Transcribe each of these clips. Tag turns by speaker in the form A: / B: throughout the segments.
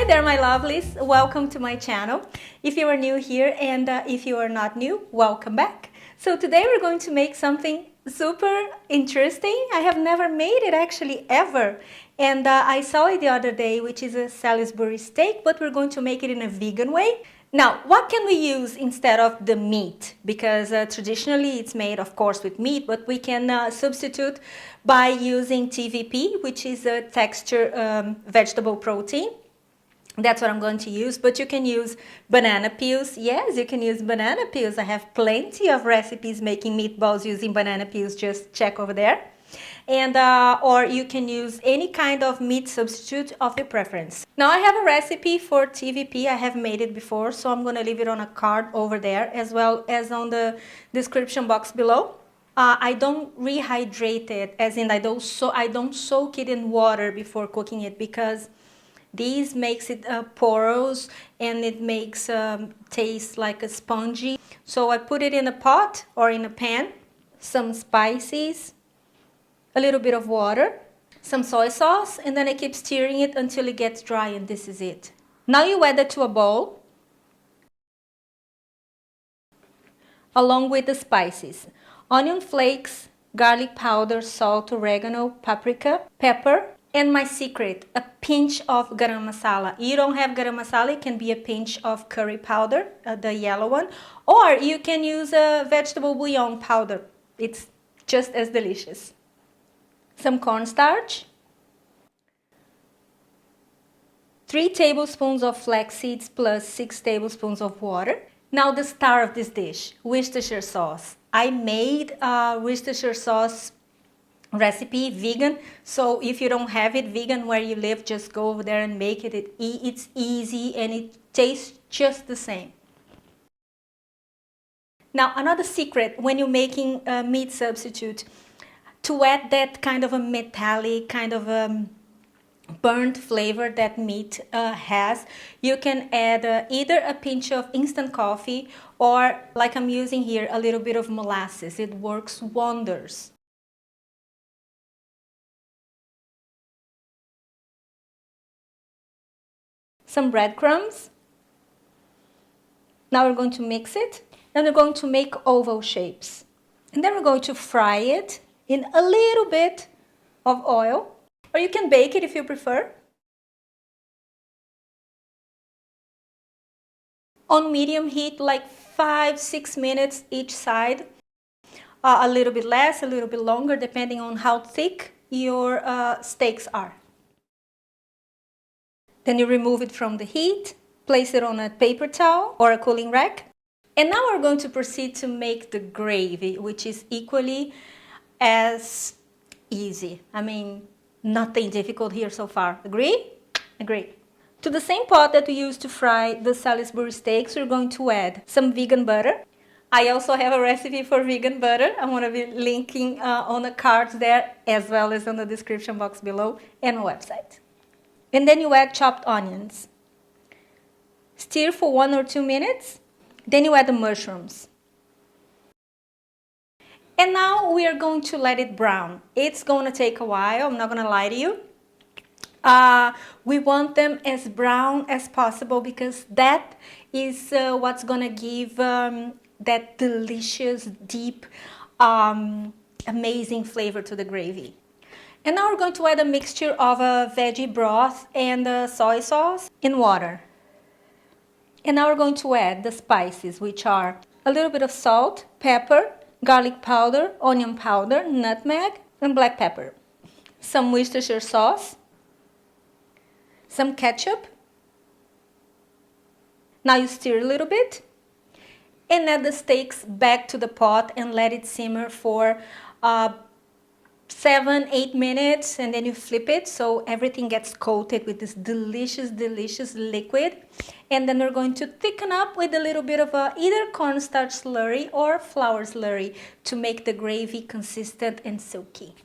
A: Hi there, my lovelies. Welcome to my channel. If you are new here and if you are not new, welcome back. So today we're going to make something super interesting. I have never made it actually ever. And I saw it the other day, which is a Salisbury steak, but we're going to make it in a vegan way. Now, what can we use instead of the meat? Because traditionally it's made, of course, with meat, but we can substitute by using TVP, which is a texture vegetable protein. That's what I'm going to use, but you can use banana peels. Yes, you can use banana peels. I have plenty of recipes making meatballs using banana peels. Just check over there. And or you can use any kind of meat substitute of your preference. Now I have a recipe for TVP. I have made it before, so I'm going to leave it on a card over there as well as on the description box below. I don't rehydrate it, as in I don't soak it in water before cooking it, because this makes it porous and it makes taste like a spongy. So I put it in a pot or in a pan, some spices, a little bit of water, some soy sauce, and then I keep stirring it until it gets dry, and this is it. Now you add it to a bowl along with the spices: onion flakes, garlic powder, salt, oregano, paprika, pepper, and my secret, a pinch of garam masala. You don't have garam masala, it can be a pinch of curry powder, the yellow one, or you can use a vegetable bouillon powder. It's just as delicious. Some cornstarch, 3 tablespoons of flaxseeds plus 6 tablespoons of water. Now the star of this dish, Worcestershire sauce. I made Worcestershire sauce recipe vegan, so if you don't have it vegan where you live, just go over there and make it. It's easy and it tastes just the same. Now another secret when you're making a meat substitute, to add that kind of a metallic, kind of a burnt flavor that meat has, you can add either a pinch of instant coffee or, like I'm using here, a little bit of molasses. It works wonders. Some breadcrumbs. Now we're going to mix it, and we're going to make oval shapes. And then we're going to fry it in a little bit of oil, or you can bake it if you prefer. On medium heat, like 5-6 minutes each side. A little bit less, a little bit longer, depending on how thick your steaks are. Then you remove it from the heat, place it on a paper towel or a cooling rack. And now we're going to proceed to make the gravy, which is equally as easy. I mean, nothing difficult here so far. Agree? Agree. To the same pot that we used to fry the Salisbury steaks, we're going to add some vegan butter. I also have a recipe for vegan butter. I'm going to be linking on the cards there, as well as on the description box below and my website. And then you add chopped onions. Stir for 1 or 2 minutes. Then you add the mushrooms. And now we are going to let it brown. It's going to take a while, I'm not going to lie to you. We want them as brown as possible, because that is what's going to give that delicious, deep, amazing flavor to the gravy. And now we're going to add a mixture of veggie broth and soy sauce in water. And now we're going to add the spices, which are a little bit of salt, pepper, garlic powder, onion powder, nutmeg, and black pepper. Some Worcestershire sauce, some ketchup. Now you stir a little bit and add the steaks back to the pot and let it simmer for 7-8 minutes, and then you flip it so everything gets coated with this delicious, delicious liquid. And then we're going to thicken up with a little bit of either cornstarch slurry or flour slurry to make the gravy consistent and silky.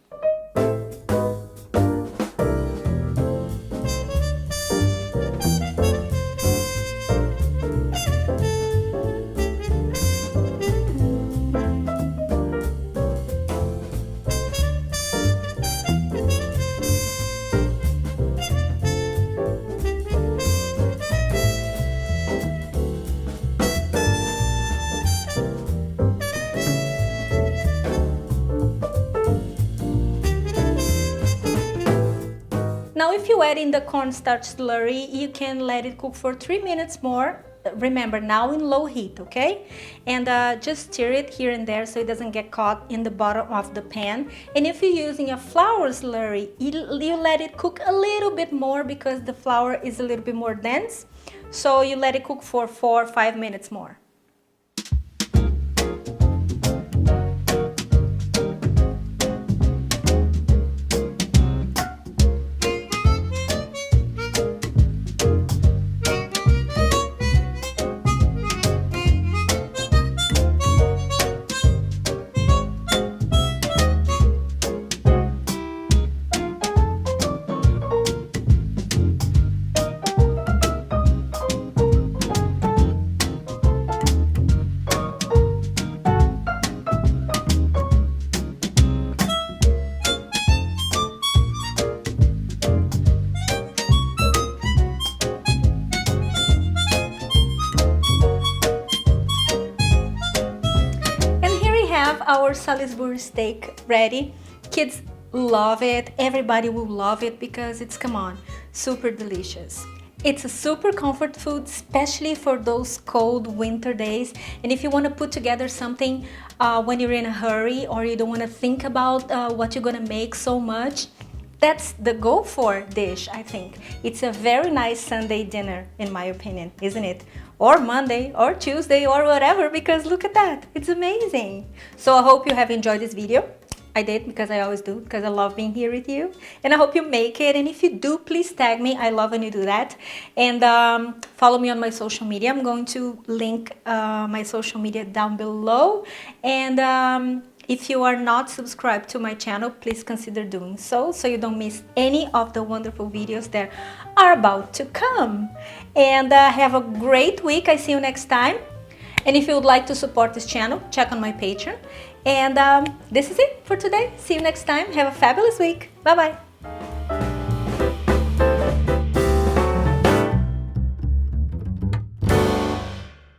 A: Now if you add in the cornstarch slurry, you can let it cook for 3 minutes more. Remember, now in low heat, okay? And just stir it here and there so it doesn't get caught in the bottom of the pan. And if you're using a flour slurry, you let it cook a little bit more because the flour is a little bit more dense. So you let it cook for 4 or 5 minutes more. Our Salisbury steak ready. Kids love it. Everybody will love it because it's, come on, super delicious. It's a super comfort food, especially for those cold winter days. And if you want to put together something when you're in a hurry or you don't want to think about what you're going to make so much, that's the go for dish, I think. It's a very nice Sunday dinner, in my opinion, isn't it? Or Monday, or Tuesday, or whatever, because look at that. It's amazing. So I hope you have enjoyed this video. I did, because I always do, because I love being here with you. And I hope you make it. And if you do, please tag me. I love when you do that. And follow me on my social media. I'm going to link my social media down below. And if you are not subscribed to my channel, please consider doing so you don't miss any of the wonderful videos that are about to come. And have a great week. I see you next time. And if you would like to support this channel, check on my Patreon. And this is it for today. See you next time. Have a fabulous week. Bye-bye.